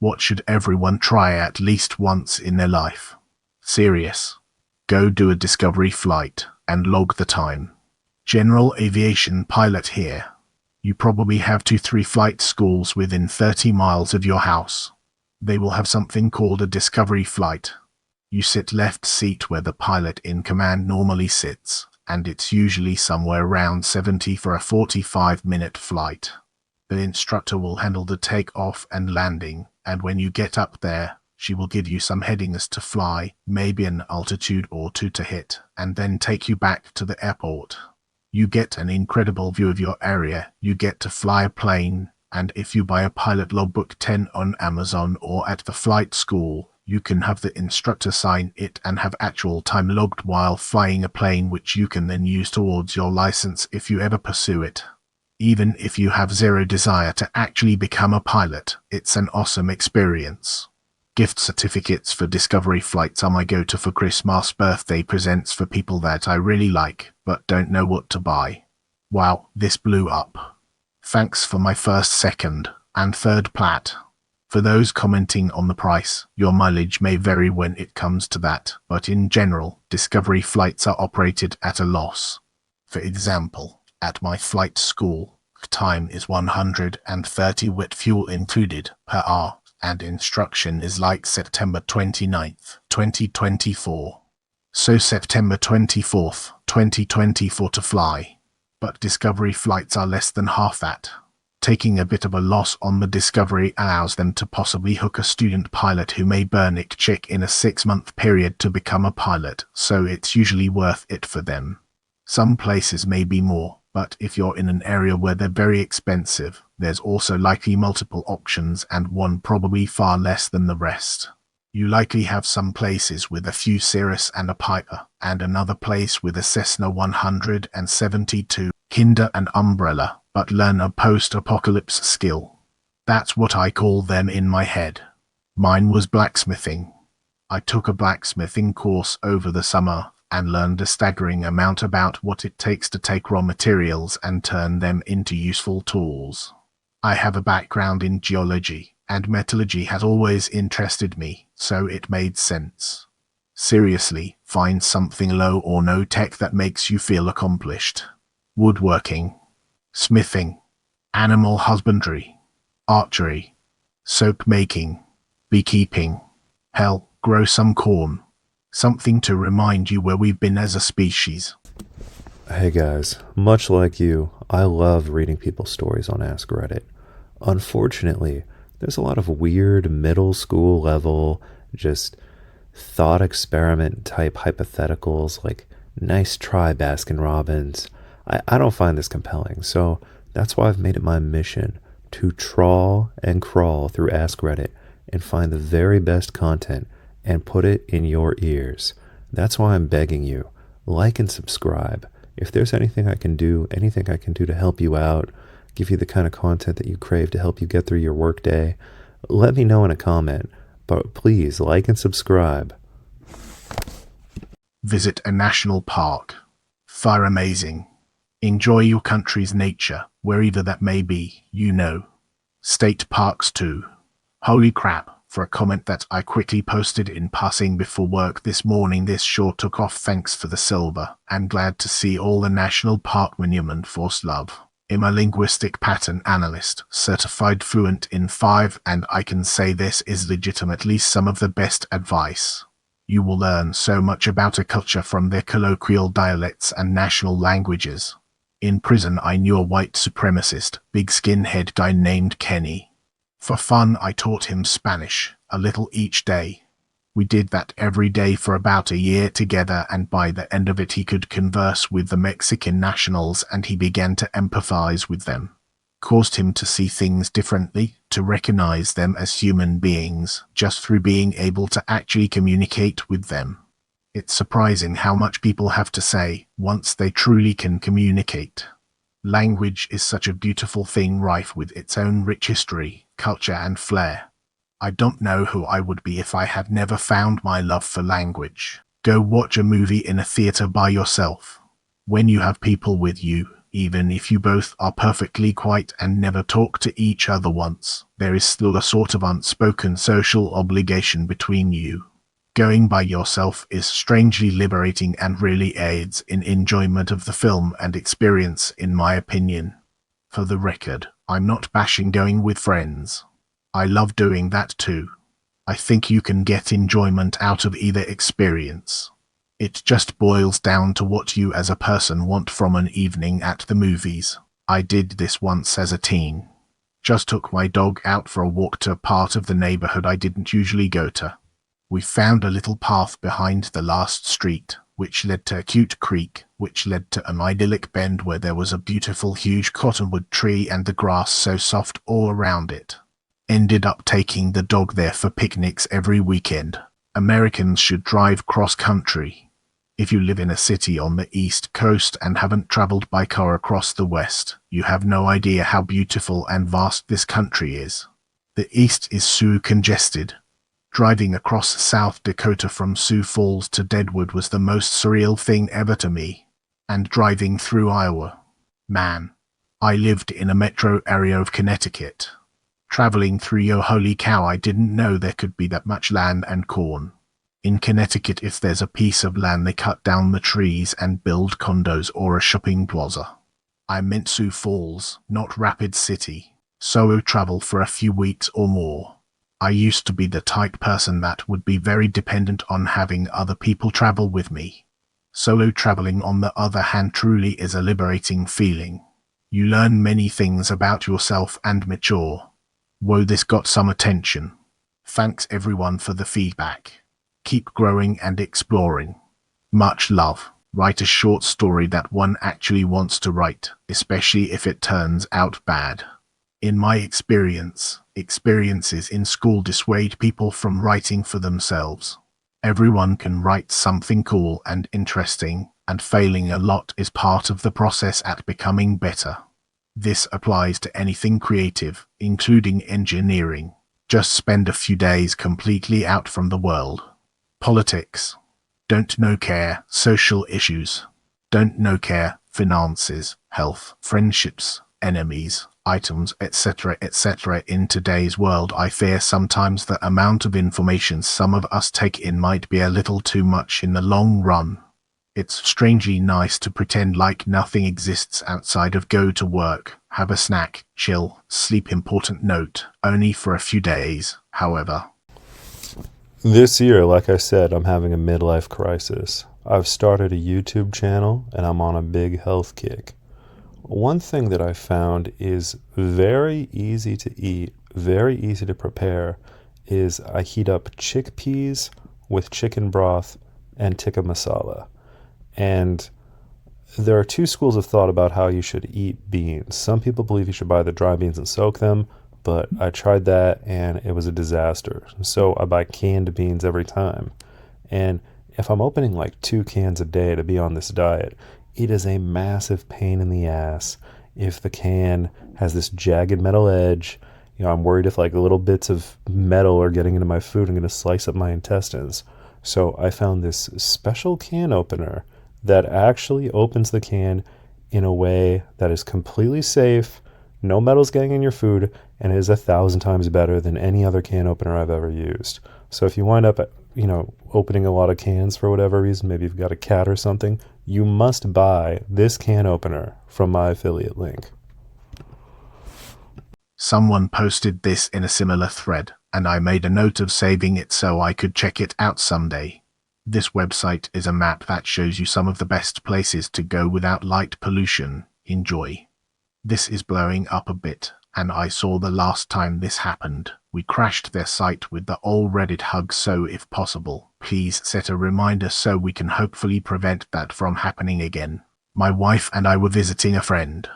What should everyone try at least once in their life? Serious. Go do a discovery flight and log the time. General aviation pilot here. You probably have 2-3 flight schools within 30 miles of your house. They will have something called a discovery flight. You sit left seat where the pilot in command normally sits, and it's usually somewhere around 70 for a 45-minute flight. The instructor will handle the takeoff and landing, and when you get up there, she will give you some headings to fly, maybe an altitude or two to hit, and then take you back to the airport. You get an incredible view of your area, you get to fly a plane, and if you buy a pilot logbook 10 on Amazon or at the flight school, you can have the instructor sign it and have actual time logged while flying a plane, which you can then use towards your license if you ever pursue it. Even if you have zero desire to actually become a pilot, it's an awesome experience. Gift certificates for discovery flights are my go-to for Christmas birthday presents for people that I really like, but don't know what to buy. Wow, this blew up. Thanks for my first, second, and third plat. For those commenting on the price, your mileage may vary when it comes to that, but in general, discovery flights are operated at a loss. For example, at my flight school, time is 130 with fuel included per hour, and instruction is like September 29th, 2024. So September 24th, 2024 to fly. But discovery flights are less than half that. Taking a bit of a loss on the discovery allows them to possibly hook a student pilot who may burn it check in a 6-month period to become a pilot, so it's usually worth it for them. Some places may be more, but if you're in an area where they're very expensive, there's also likely multiple options and one probably far less than the rest. You likely have some places with a few Cirrus and a Piper, and another place with a Cessna 172, Kinder and Umbrella, but learn a post-apocalypse skill. That's what I call them in my head. Mine was blacksmithing. I took a blacksmithing course over the summer and learned a staggering amount about what it takes to take raw materials and turn them into useful tools. I have a background in geology, and metallurgy has always interested me, so it made sense. Seriously, find something low or no tech that makes you feel accomplished. Woodworking, smithing, animal husbandry, archery, soap making, beekeeping. Hell, grow some corn. Something to remind you where we've been as a species. Hey guys, much like you, I love reading people's stories on Ask Reddit. Unfortunately, there's a lot of weird middle school level, just thought experiment type hypotheticals like nice try Baskin Robbins. I don't find this compelling, so that's why I've made it my mission to trawl and crawl through Ask Reddit and find the very best content and put it in your ears. That's why I'm begging you, like and subscribe. If there's anything I can do to help you out, give you the kind of content that you crave to help you get through your workday, let me know in a comment. But please like and subscribe. Visit a national park. Far amazing. Enjoy your country's nature, wherever that may be, you know. State parks too. Holy crap, for a comment that I quickly posted in passing before work this morning, this sure took off. Thanks for the silver, and glad to see all the national park monument force love. I'm a linguistic pattern analyst, certified fluent in 5, and I can say this is legitimately some of the best advice. You will learn so much about a culture from their colloquial dialects and national languages. In prison I knew a white supremacist, big skinhead guy named Kenny. For fun I taught him Spanish, a little each day. We did that every day for about a year together, and by the end of it he could converse with the Mexican nationals and he began to empathize with them. Caused him to see things differently, to recognize them as human beings, just through being able to actually communicate with them. It's surprising how much people have to say once they truly can communicate. Language is such a beautiful thing, rife with its own rich history, culture and flair. I don't know who I would be if I had never found my love for language. Go watch a movie in a theater by yourself. When you have people with you, Even if you both are perfectly quiet and never talk to each other once, there is still a sort of unspoken social obligation between you. Going by yourself is strangely liberating and really aids in enjoyment of the film and experience, in my opinion. For the record, I'm not bashing going with friends. I love doing that too. I think you can get enjoyment out of either experience. It just boils down to what you as a person want from an evening at the movies. I did this once as a teen. Just took my dog out for a walk to a part of the neighborhood I didn't usually go to. We found a little path behind the last street, which led to a cute creek, which led to an idyllic bend where there was a beautiful huge cottonwood tree and the grass so soft all around it. Ended up taking the dog there for picnics every weekend. Americans should drive cross-country. If you live in a city on the East Coast and haven't traveled by car across the West, you have no idea how beautiful and vast this country is. The East is so congested. Driving across South Dakota from Sioux Falls to Deadwood was the most surreal thing ever to me. And driving through Iowa. Man, I lived in a metro area of Connecticut. Traveling through, yo holy cow, I didn't know there could be that much land and corn. In Connecticut, if there's a piece of land, they cut down the trees and build condos or a shopping plaza. I meant Sioux Falls, not Rapid City. Solo travel for a few weeks or more. I used to be the type person that would be very dependent on having other people travel with me. Solo traveling, on the other hand, truly is a liberating feeling. You learn many things about yourself and mature. Whoa, this got some attention. Thanks everyone for the feedback. Keep growing and exploring. Much love. Write a short story that one actually wants to write, especially if it turns out bad. In my experience, experiences in school dissuade people from writing for themselves. Everyone can write something cool and interesting, and failing a lot is part of the process at becoming better. This applies to anything creative, including engineering. Just spend a few days completely out from the world. Politics. Don't no care. Social issues. Don't no care. Finances, health, friendships, enemies, items, etc., etc. In today's world, I fear sometimes the amount of information some of us take in might be a little too much in the long run. It's strangely nice to pretend like nothing exists outside of go to work, have a snack, chill, sleep. Important note, only for a few days, however. This year, like I said, I'm having a midlife crisis. I've started a YouTube channel and I'm on a big health kick. One thing that I found is very easy to eat, very easy to prepare, is I heat up chickpeas with chicken broth and tikka masala. And there are two schools of thought about how you should eat beans. Some people believe you should buy the dry beans and soak them, but I tried that and it was a disaster. So I buy canned beans every time. And if I'm opening like 2 cans a day to be on this diet, it is a massive pain in the ass if the can has this jagged metal edge. You know, I'm worried if like little bits of metal are getting into my food, I'm going to slice up my intestines. So I found this special can opener that actually opens the can in a way that is completely safe, no metal's getting in your food, and is 1,000 times better than any other can opener I've ever used. So if you wind up, opening a lot of cans for whatever reason, maybe you've got a cat or something, you must buy this can opener from my affiliate link. Someone posted this in a similar thread, and I made a note of saving it so I could check it out someday. This website is a map that shows you some of the best places to go without light pollution. Enjoy. This is blowing up a bit, and I saw the last time this happened. We crashed their site with the old Reddit hug, so if possible, please set a reminder so we can hopefully prevent that from happening again. My wife and I were visiting a friend.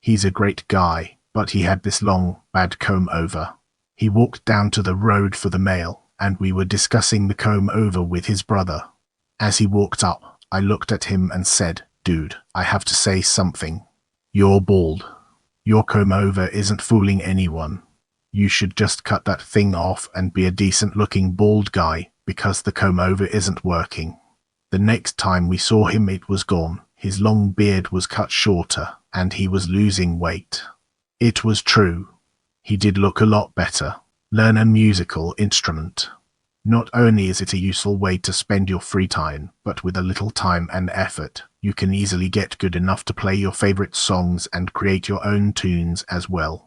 He's a great guy, but he had this long, bad comb over. He walked down to the road for the mail, and we were discussing the comb over with his brother. As he walked up, I looked at him and said, "Dude, I have to say something. You're bald. Your comb over isn't fooling anyone. You should just cut that thing off and be a decent-looking bald guy, because the comb over isn't working." The next time we saw him, it was gone. His long beard was cut shorter, and he was losing weight. It was true. He did look a lot better. Learn a musical instrument. Not only is it a useful way to spend your free time, but with a little time and effort, you can easily get good enough to play your favorite songs and create your own tunes as well.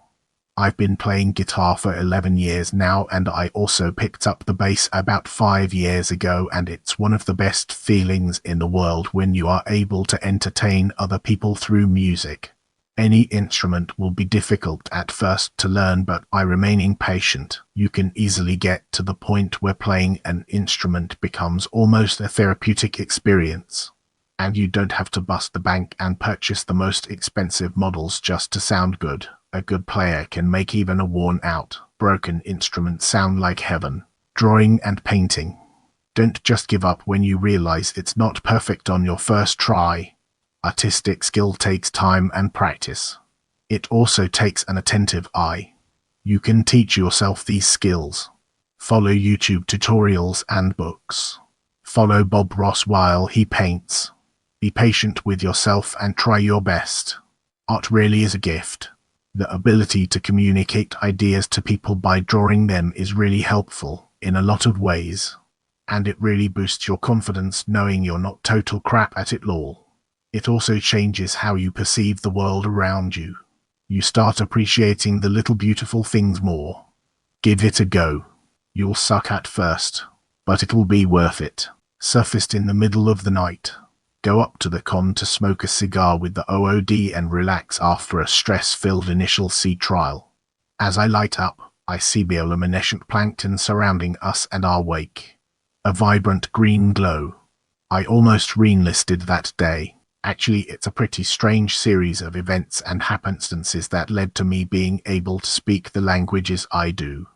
I've been playing guitar for 11 years now, and I also picked up the bass about 5 years ago, and it's one of the best feelings in the world when you are able to entertain other people through music. Any instrument will be difficult at first to learn, but by remaining patient, you can easily get to the point where playing an instrument becomes almost a therapeutic experience. And you don't have to bust the bank and purchase the most expensive models just to sound good. A good player can make even a worn-out, broken instrument sound like heaven. Drawing and painting. Don't just give up when you realize it's not perfect on your first try. Artistic skill takes time and practice. It also takes an attentive eye. You can teach yourself these skills. Follow YouTube tutorials and books. Follow Bob Ross while he paints. Be patient with yourself and try your best. Art really is a gift. The ability to communicate ideas to people by drawing them is really helpful in a lot of ways. And it really boosts your confidence knowing you're not total crap at it all. It also changes how you perceive the world around you. You start appreciating the little beautiful things more. Give it a go. You'll suck at first, but it'll be worth it. Surfaced in the middle of the night. Go up to the con to smoke a cigar with the OOD and relax after a stress-filled initial sea trial. As I light up, I see bioluminescent plankton surrounding us and our wake. A vibrant green glow. I almost re-enlisted that day. Actually, it's a pretty strange series of events and happenstances that led to me being able to speak the languages I do.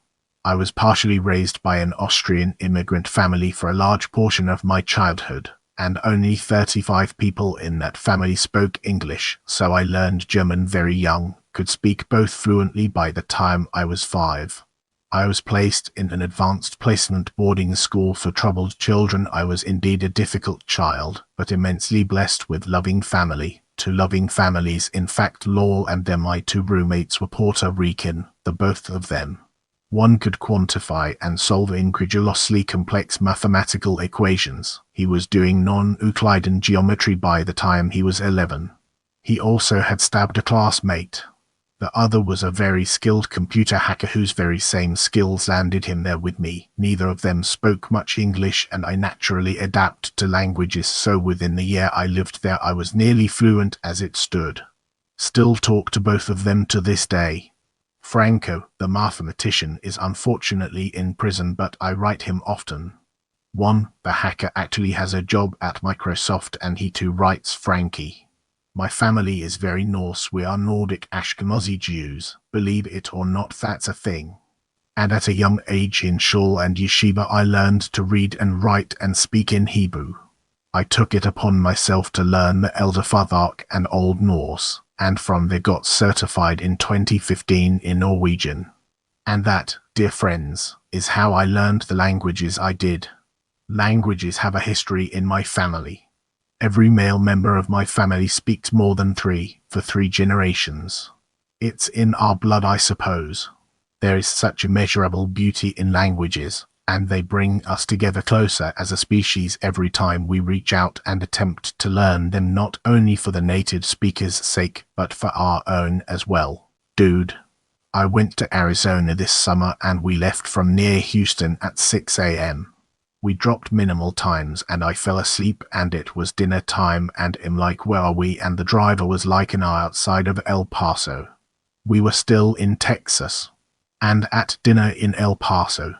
I was partially raised by an Austrian immigrant family for a large portion of my childhood, and only 35 people in that family spoke English, so I learned German very young, could speak both fluently by the time I was 5. I was placed in an advanced placement boarding school for troubled children. I was indeed a difficult child, but immensely blessed with loving family. 2 loving families, in fact Lowell and then my 2 roommates were Puerto Rican, the both of them. One could quantify and solve incredulously complex mathematical equations. He was doing non-Euclidean geometry by the time he was 11. He also had stabbed a classmate. The other was a very skilled computer hacker whose very same skills landed him there with me. Neither of them spoke much English, and I naturally adapted to languages, so within the year I lived there I was nearly fluent as it stood. Still talk to both of them to this day. Franco, the mathematician, is unfortunately in prison, but I write him often. The hacker actually has a job at Microsoft, and he too writes Frankie. My family is very Norse. We are Nordic Ashkenazi Jews. Believe it or not, that's a thing. And at a young age in shul and yeshiva I learned to read and write and speak in Hebrew. I took it upon myself to learn the Elder Fathark and Old Norse, and from there got certified in 2015 in Norwegian. And that, dear friends, is how I learned the languages I did. Languages have a history in my family. Every male member of my family speaks more than 3 for 3 generations. It's in our blood, I suppose. There is such immeasurable beauty in languages, and they bring us together closer as a species every time we reach out and attempt to learn them, not only for the native speakers' sake, but for our own as well. Dude, I went to Arizona this summer and we left from near Houston at 6 a.m. We dropped minimal times and I fell asleep and it was dinner time and I'm like, where are we? And the driver was like an hour outside of El Paso. We were still in Texas and at dinner in El Paso.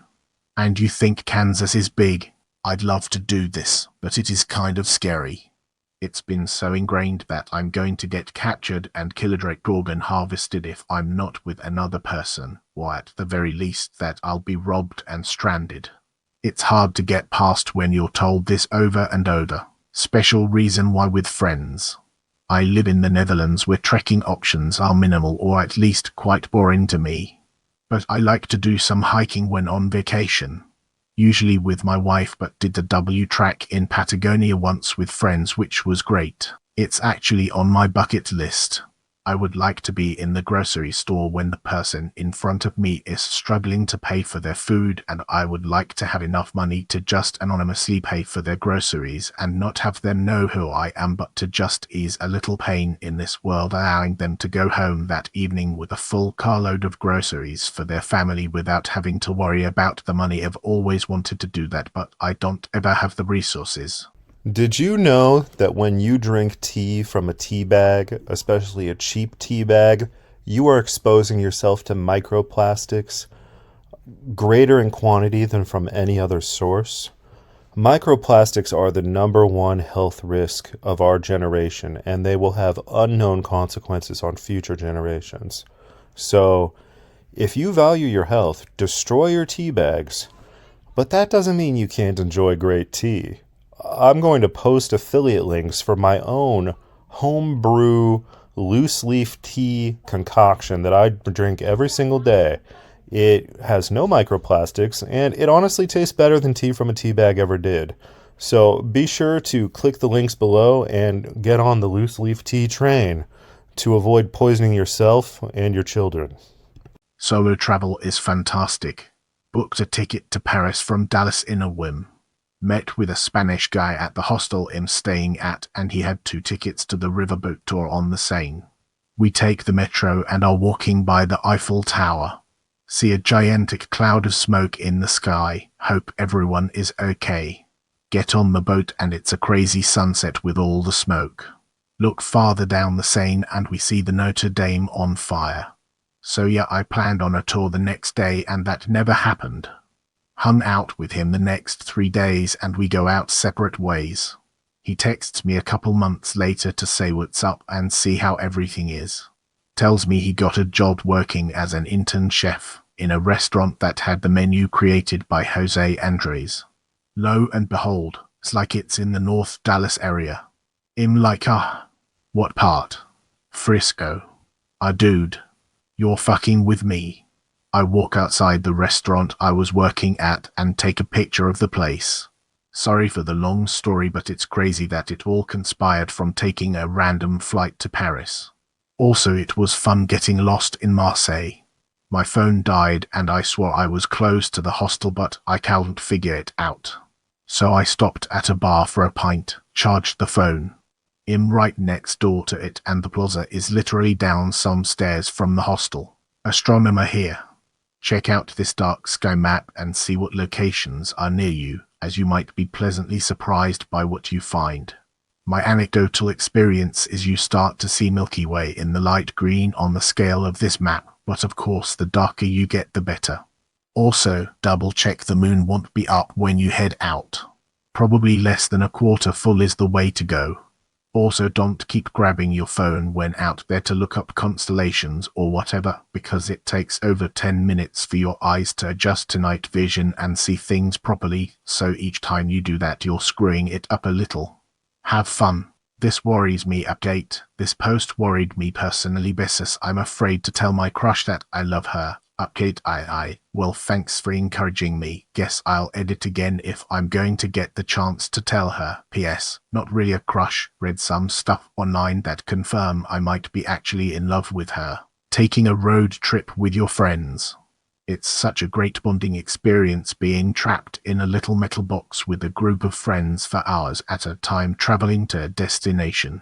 And you think Kansas is big? I'd love to do this, but it is kind of scary. It's been so ingrained that I'm going to get captured and Kildrake Gorgon harvested if I'm not with another person, or at the very least that I'll be robbed and stranded. It's hard to get past when you're told this over and over. Special reason why with friends. I live in the Netherlands where trekking options are minimal or at least quite boring to me. But I like to do some hiking when on vacation. Usually with my wife, but did the W track in Patagonia once with friends, which was great. It's actually on my bucket list. I would like to be in the grocery store when the person in front of me is struggling to pay for their food, and I would like to have enough money to just anonymously pay for their groceries and not have them know who I am, but to just ease a little pain in this world, allowing them to go home that evening with a full carload of groceries for their family without having to worry about the money. I've always wanted to do that, but I don't ever have the resources. Did you know that when you drink tea from a tea bag, especially a cheap tea bag, you are exposing yourself to microplastics greater in quantity than from any other source? Microplastics are the number one health risk of our generation, and they will have unknown consequences on future generations. So, if you value your health, destroy your tea bags. But that doesn't mean you can't enjoy great tea. I'm going to post affiliate links for my own homebrew loose leaf tea concoction that I drink every single day. It has no microplastics, and it honestly tastes better than tea from a tea bag ever did. So be sure to click the links below and get on the loose leaf tea train to avoid poisoning yourself and your children. Solo travel is fantastic. Booked a ticket to Paris from Dallas in a whim. Met with a Spanish guy at the hostel I'm staying at, and he had 2 tickets to the riverboat tour on the Seine. We take the metro and are walking by the Eiffel Tower. See a gigantic cloud of smoke in the sky. Hope everyone is okay. Get on the boat and it's a crazy sunset with all the smoke. Look farther down the Seine and we see the Notre Dame on fire. So yeah, I planned on a tour the next day and that never happened. Hung out with him the next 3 days and we go out separate ways. He texts me a couple months later to say what's up and see how everything is. Tells me he got a job working as an intern chef in a restaurant that had the menu created by Jose Andres. Lo and behold, it's like it's in the North Dallas area. I'm like, what part? Frisco. Dude, you're fucking with me. I walk outside the restaurant I was working at and take a picture of the place. Sorry for the long story, but it's crazy that it all conspired from taking a random flight to Paris. Also, it was fun getting lost in Marseille. My phone died and I swore I was close to the hostel, but I can't figure it out. So I stopped at a bar for a pint, charged the phone. I'm right next door to it and the plaza is literally down some stairs from the hostel. Astronomer here. Check out this dark sky map and see what locations are near you, as you might be pleasantly surprised by what you find. My anecdotal experience is you start to see Milky Way in the light green on the scale of this map, but of course the darker you get the better. Also, double check the moon won't be up when you head out. Probably less than a quarter full is the way to go. Also, don't keep grabbing your phone when out there to look up constellations or whatever, because it takes over 10 minutes for your eyes to adjust to night vision and see things properly, so each time you do that you're screwing it up a little. Have fun. This worries me update. This post worried me personally basis. I'm afraid to tell my crush that I love her. Update well, thanks for encouraging me. Guess I'll edit again if I'm going to get the chance to tell her. PS, not really a crush. Read some stuff online that confirm I might be actually in love with her. Taking a road trip with your friends. It's such a great bonding experience being trapped in a little metal box with a group of friends for hours at a time traveling to a destination.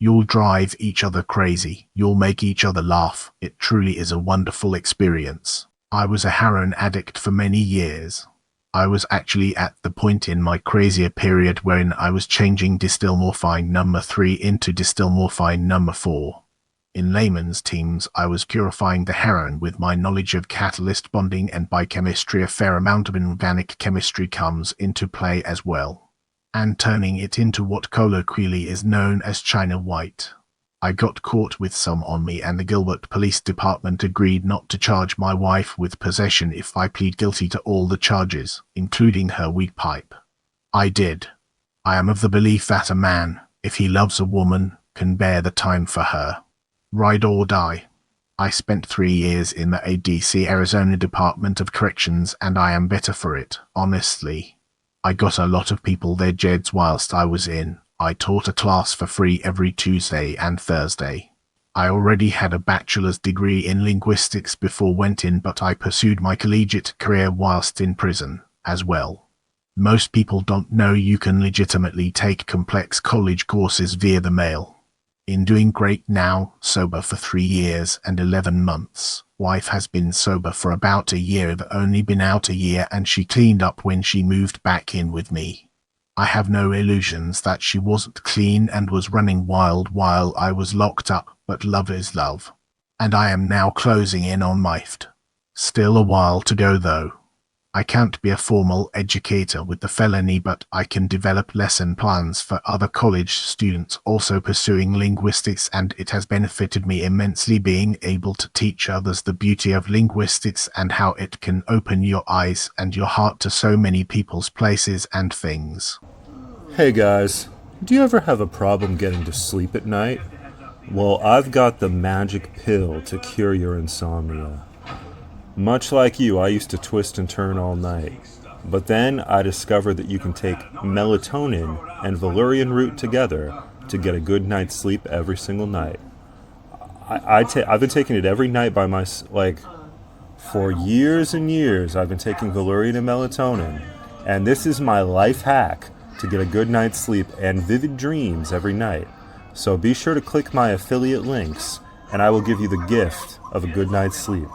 You'll drive each other crazy. You'll make each other laugh. It truly is a wonderful experience. I was a heroin addict for many years. I was actually at the point in my crazier period wherein I was changing distill morphine number 3 into distill morphine number 4. In layman's terms, I was purifying the heroin with my knowledge of catalyst bonding, and biochemistry a fair amount of inorganic chemistry comes into play as well, and turning it into what colloquially is known as China White. I got caught with some on me, and the Gilbert Police Department agreed not to charge my wife with possession if I plead guilty to all the charges, including her weed pipe. I did. I am of the belief that a man, if he loves a woman, can bear the time for her. Ride or die. I spent 3 years in the ADC Arizona Department of Corrections, and I am better for it, honestly. I got a lot of people their jeds whilst I was in. I taught a class for free every Tuesday and Thursday. I already had a bachelor's degree in linguistics before went in, but I pursued my collegiate career whilst in prison as well. Most people don't know you can legitimately take complex college courses via the mail. In doing great now, sober for 3 years and 11 months. Wife has been sober for about a year. I've only been out a year, and she cleaned up when she moved back in with me. I have no illusions that she wasn't clean and was running wild while I was locked up, but love is love. And I am now closing in on MIFT. Still a while to go though. I can't be a formal educator with the felony, but I can develop lesson plans for other college students also pursuing linguistics, and it has benefited me immensely being able to teach others the beauty of linguistics and how it can open your eyes and your heart to so many people's places and things. Hey guys, do you ever have a problem getting to sleep at night? Well, I've got the magic pill to cure your insomnia. Much like you, I used to twist and turn all night. But then I discovered that you can take melatonin and Valerian Root together to get a good night's sleep every single night. I've been taking it every night by for years and years. I've been taking Valerian and melatonin, and this is my life hack to get a good night's sleep and vivid dreams every night. So be sure to click my affiliate links, and I will give you the gift of a good night's sleep.